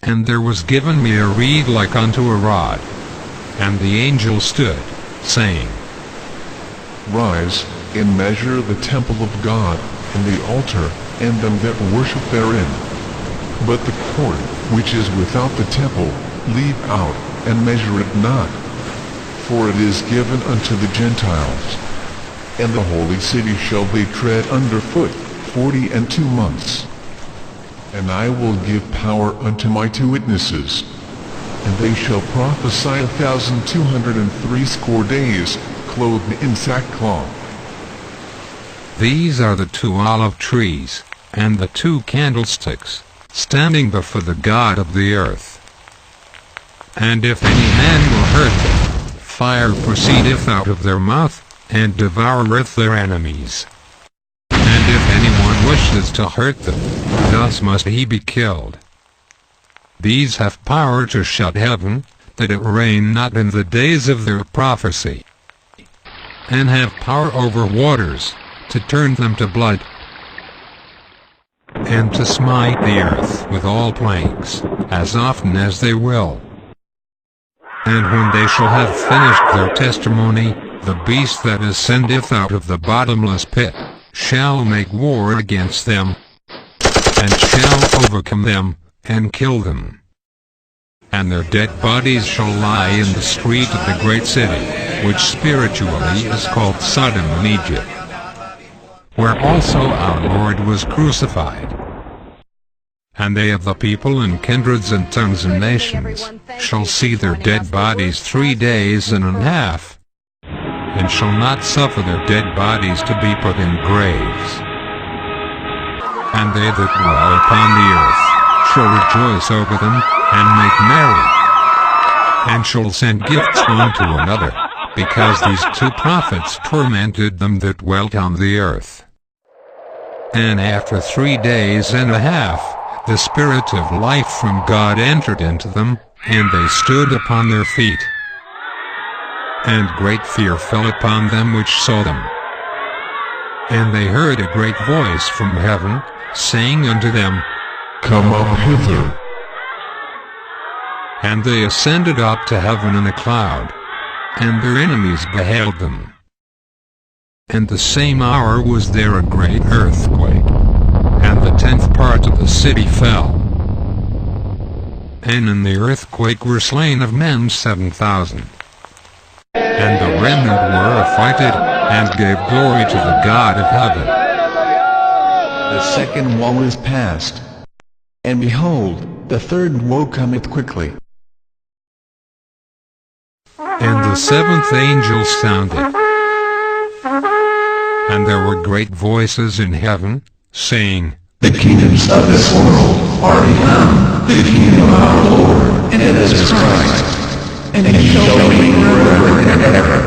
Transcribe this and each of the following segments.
And there was given me a reed like unto a rod. And the angel stood, saying, Rise, and measure the temple of God, and the altar, and them that worship therein. But the court, which is without the temple, leave out, and measure it not. For it is given unto the Gentiles. And the holy city shall they tread under foot 42 months. And I will give power unto my two witnesses, and they shall prophesy 1,260 days, clothed in sackcloth. These are the 2 olive trees, and the 2 candlesticks, standing before the God of the earth. And if any man will hurt them, fire proceedeth out of their mouth, and devoureth their enemies. And if anyone wishes to hurt them, thus must he be killed. These have power to shut heaven, that it rain not in the days of their prophecy, and have power over waters, to turn them to blood, and to smite the earth with all plagues, as often as they will. And when they shall have finished their testimony, the beast that ascendeth out of the bottomless pit shall make war against them, and shall overcome them, and kill them. And their dead bodies shall lie in the street of the great city, which spiritually is called Sodom and Egypt, where also our Lord was crucified. And they of the people and kindreds and tongues and nations shall see their dead bodies 3 days and a half, and shall not suffer their dead bodies to be put in graves. And they that dwell upon the earth shall rejoice over them, and make merry, and shall send gifts one to another, because these 2 prophets tormented them that dwelt on the earth. And after 3 days and a half, the Spirit of life from God entered into them, and they stood upon their feet. And great fear fell upon them which saw them. And they heard a great voice from heaven, saying unto them, Come up hither. And they ascended up to heaven in a cloud, and their enemies beheld them. And the same hour was there a great earthquake, and the 10th part of the city fell. And in the earthquake were slain of men 7,000. And the remnant were affrighted, and gave glory to the God of heaven. The second woe is past. And behold, the third woe cometh quickly. And the 7th angel sounded. And there were great voices in heaven, saying, The kingdoms of this world are become the kingdom of our Lord and of his Christ, and he shall reign forever and ever.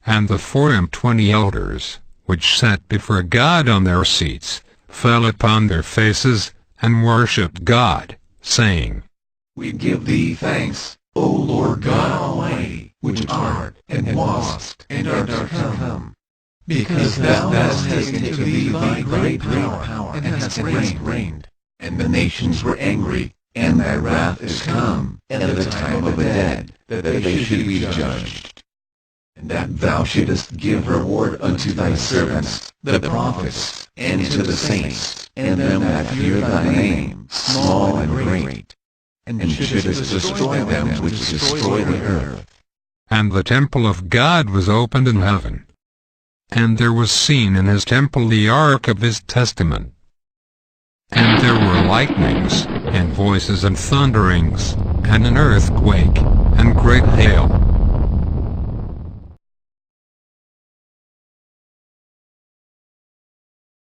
And the 24 elders, which sat before God on their seats, fell upon their faces, and worshipped God, saying, We give thee thanks, O Lord God Almighty, which art, and wast, and art to come, because thou hast taken to thee thy great power, and hast reigned. And the nations were angry, and thy wrath is come, and the time of the dead, that they should be judged. And that thou shouldest give reward unto thy servants, the prophets, and to the saints, and them that fear thy name, small and great, and shouldest destroy them which destroy the earth. And the temple of God was opened in heaven. And there was seen in his temple the ark of his testament. And there were lightnings, and voices and thunderings, and an earthquake, and great hail.